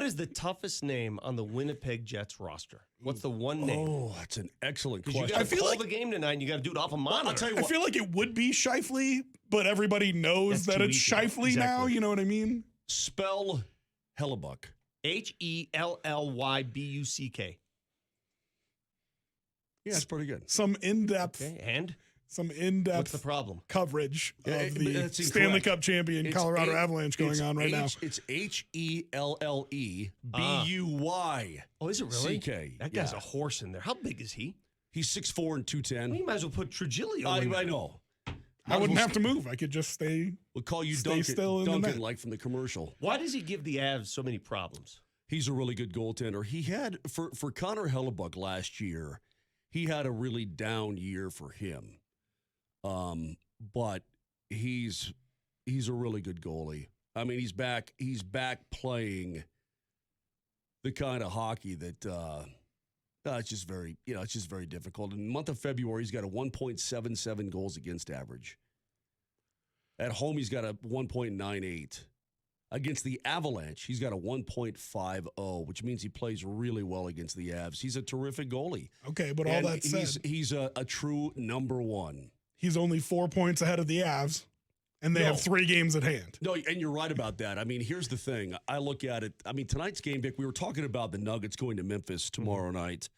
is the toughest name on the Winnipeg Jets roster? What's the one name? Oh, that's an excellent Because question. you got to call the game tonight, and you got to do it off a monitor. I'll tell you I what. feel like it would be Scheifele, but everybody knows That's that too it's easy. Scheifele now. Exactly. You know what I mean? Spell Hellebuck. Helllybuck. Yeah, it's pretty good. Some in-depth, Okay, and some what's in-depth the problem? coverage Yeah, of but the that's Stanley incorrect. Cup champion It's Colorado A- Avalanche going it's on right now. It's HELLEBUY. Oh, is it really? CK. That guy's Yeah. a horse in there. How big is he? He's 6'4" and 210. Well, you might as well put Trujillo in there. I know. I wouldn't have to move. I could just stay. We'll call you Stay Duncan, still in the Duncan net. like from the commercial. Why does he give the Avs so many problems? He's a really good goaltender. He had, for Connor Hellebuck last year, he had a really down year for him. But he's a really good goalie. I mean, he's back playing the kind of hockey that it's just very difficult. In the month of February, he's got a 1.77 goals against average. At home, he's got a 1.98. Against the Avalanche, he's got a 1.50, which means he plays really well against the Avs. He's a terrific goalie. Okay, but all that said, he's a true number one. he's only 4 points ahead of the Avs, and they have 3 games at hand. No, and you're right about that. I mean, here's the thing. I look at it. I mean, tonight's game, Vic, we were talking about the Nuggets going to Memphis tomorrow night.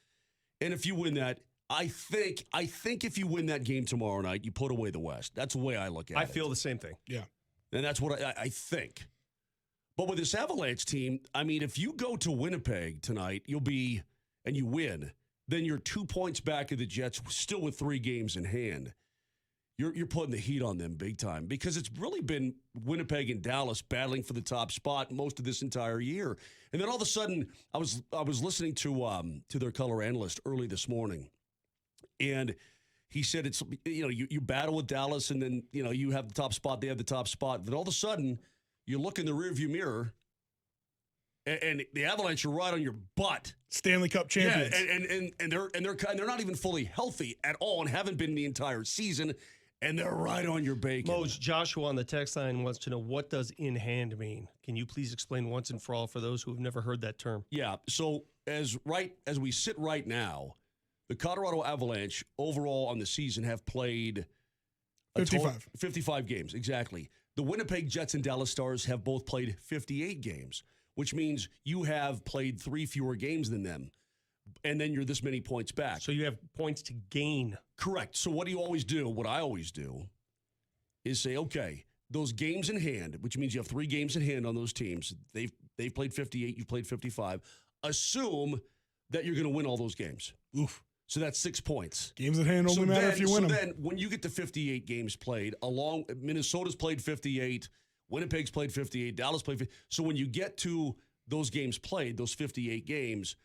And if you win that, I think if you win that game tomorrow night, you put away the West. That's the way I look at it. I feel the same thing. Yeah. And that's what I think. But with this Avalanche team, I mean, if you go to Winnipeg tonight, and you win, then you're 2 points back of the Jets, still with 3 games in hand. You're putting the heat on them big time because it's really been Winnipeg and Dallas battling for the top spot most of this entire year. And then all of a sudden, I was listening to their color analyst early this morning, and he said it's you battle with Dallas, and then you have the top spot, they have the top spot. Then all of a sudden, you look in the rearview mirror, and the Avalanche are right on your butt. Stanley Cup champions. Yeah, and they're not even fully healthy at all, and haven't been the entire season, and they're right on your bacon. Moj, Joshua on the text line wants to know, what does in hand mean? Can you please explain once and for all for those who have never heard that term? Yeah. So as we sit right now, the Colorado Avalanche overall on the season have played 55 games, exactly. The Winnipeg Jets and Dallas Stars have both played 58 games, which means you have played 3 fewer games than them. And then you're this many points back. So you have points to gain. Correct. So what do you always do? What I always do is say, okay, those games in hand, which means you have 3 games in hand on those teams. They've played 58, you've played 55. Assume that you're going to win all those games. Oof. So that's 6 points. Games at hand only matter if you win them. So then when you get to 58 games played, Minnesota's played 58, Winnipeg's played 58, Dallas played 58. So when you get to those games played, those 58 games,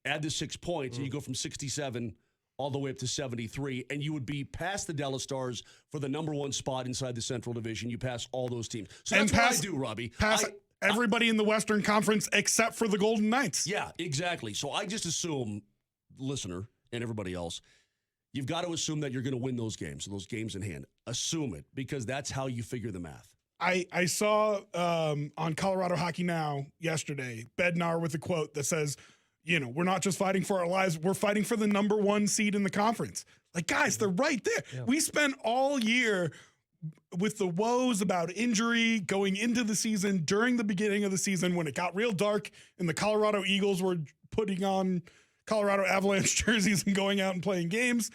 add the 6 points, and you go from 67 all the way up to 73, and you would be past the Dallas Stars for the number 1 spot inside the Central Division. You pass all those teams. So that's what I do, Robbie. Pass everybody in the Western Conference except for the Golden Knights. Yeah, exactly. So I just assume, listener and everybody else, you've got to assume that you're going to win those games in hand. Assume it, because that's how you figure the math. I saw on Colorado Hockey Now yesterday, Bednar with a quote that says, we're not just fighting for our lives, we're fighting for the number 1 seed in the conference. Like, guys, they're right there. Yeah. We spent all year with the woes about injury going into the season, during the beginning of the season, when it got real dark and the Colorado Eagles were putting on Colorado Avalanche jerseys and going out and playing games.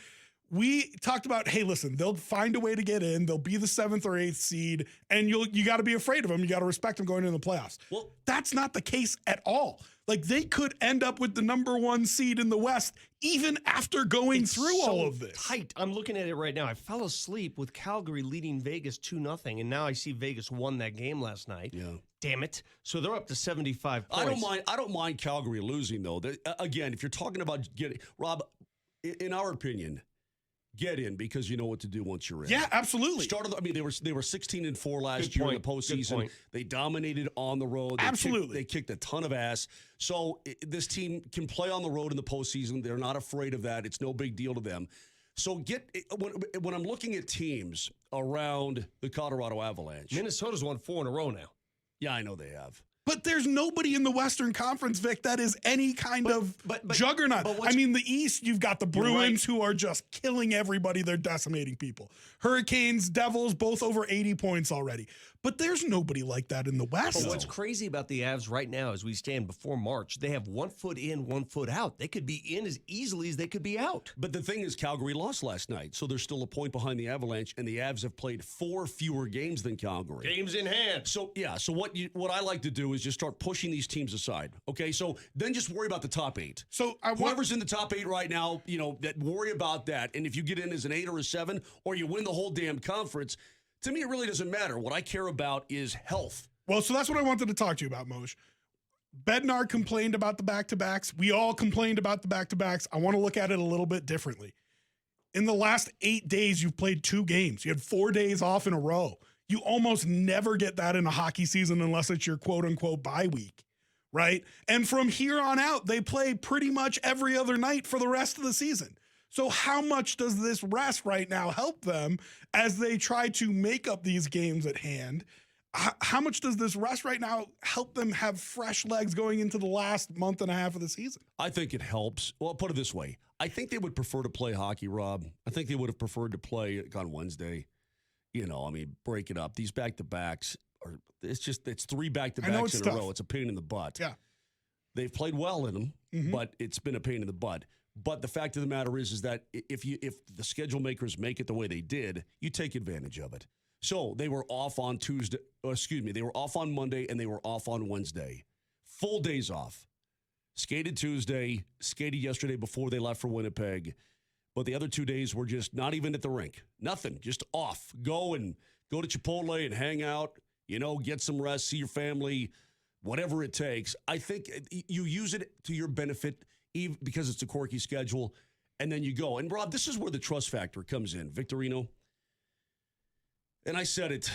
We talked about, hey, listen, they'll find a way to get in. They'll be the 7th or 8th seed, and you got to be afraid of them. You got to respect them going into the playoffs. Well, that's not the case at all. Like, they could end up with the number 1 seed in the West even after going through all of this. Tight. I'm looking at it right now. I fell asleep with Calgary leading Vegas 2-0, and now I see Vegas won that game last night. Yeah. Damn it. So they're up to 75 points. I don't mind Calgary losing, though. Again, if you're talking about getting, Rob, in our opinion, get in because you know what to do once you're in. Yeah, absolutely. They were 16-4 last year in the postseason. They dominated on the road. They kicked a ton of ass. So this team can play on the road in the postseason. They're not afraid of that. It's no big deal to them. So when I'm looking at teams around the Colorado Avalanche, Minnesota's won 4 in a row now. Yeah, I know they have. But there's nobody in the Western Conference, Vic, that is any kind of juggernaut. but I mean, the East, you've got the Bruins right. who are just killing everybody. They're decimating people. Hurricanes, Devils, both over 80 points already. But there's nobody like that in the West. But what's crazy about the Avs right now as we stand before March, they have 1 foot in, 1 foot out. They could be in as easily as they could be out. But the thing is, Calgary lost last night, so they're still a point behind the Avalanche, and the Avs have played 4 fewer games than Calgary. Games in hand. So, yeah, so what I like to do is just start pushing these teams aside, okay? So then just worry about the top 8. So whoever's in the top 8 right now, that worry about that. And if you get in as an 8 or a 7, or you win the whole damn conference, to me, it really doesn't matter. What I care about is health. Well, so that's what I wanted to talk to you about, Moshe. Bednar complained about the back-to-backs. We all complained about the back-to-backs. I want to look at it a little bit differently. In the last 8 days, you've played 2 games. You had 4 days off in a row. You almost never get that in a hockey season unless it's your quote-unquote bye week, right? And from here on out, they play pretty much every other night for the rest of the season. So how much does this rest right now help them as they try to make up these games at hand? How much does this rest right now help them have fresh legs going into the last month and a half of the season? I think it helps. Well, I'll put it this way. I think they would prefer to play hockey, Rob. I think they would have preferred to play on Wednesday. Break it up. These back-to-backs it's 3 back-to-backs in a row. It's a pain in the butt. Yeah. They've played well in them, but it's been a pain in the butt. But the fact of the matter is that if the schedule makers make it the way they did, you take advantage of it. So they were off on they were off on Monday and they were off on Wednesday. Full days off. Skated Tuesday, skated yesterday before they left for Winnipeg. But the other 2 days were just not even at the rink. Nothing, just off. Go to Chipotle and hang out, get some rest, see your family, whatever it takes. I think you use it to your benefit even because it's a quirky schedule, and then you go. And, Rob, this is where the trust factor comes in. Victorino, and I said it,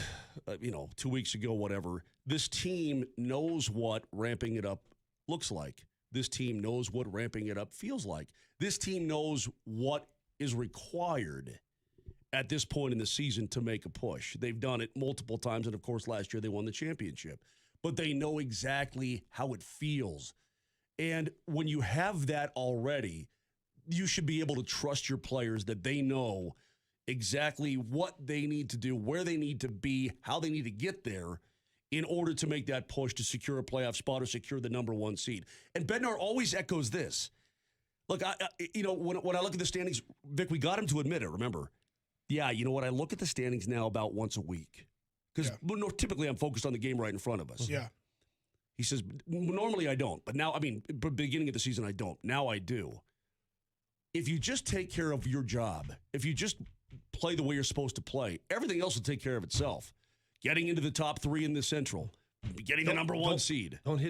2 weeks ago, whatever. This team knows what ramping it up looks like. This team knows what ramping it up feels like. This team knows what is required at this point in the season to make a push. They've done it multiple times, and, of course, last year they won the championship. But they know exactly how it feels. And when you have that already, you should be able to trust your players that they know exactly what they need to do, where they need to be, how they need to get there in order to make that push to secure a playoff spot or secure the number 1 seed. And Bednar always echoes this. Look, when I look at the standings, Vic, we got him to admit it, remember? Yeah, you know what? I look at the standings now about once a week. Because typically I'm focused on the game right in front of us. Yeah. He says, normally I don't. But now, beginning of the season, I don't. Now I do. If you just take care of your job, if you just play the way you're supposed to play, everything else will take care of itself. Getting into the top 3 in the Central, getting the number 1 seed. Don't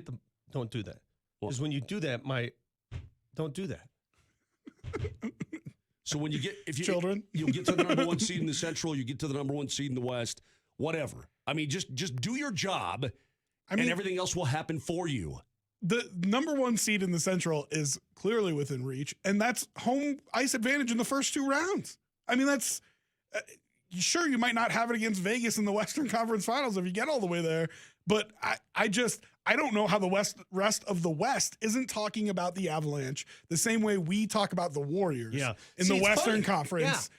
do that. Because when you do that, don't do that. So when you get, Children, you'll get to the number 1 seed in the Central, you get to the number 1 seed in the West, whatever. Just do your job, and everything else will happen for you. The number 1 seed in the Central is clearly within reach, and that's home ice advantage in the first 2 rounds. That's sure you might not have it against Vegas in the Western Conference Finals if you get all the way there, but I don't know how the rest of the West isn't talking about the Avalanche the same way we talk about the Warriors in the Western Conference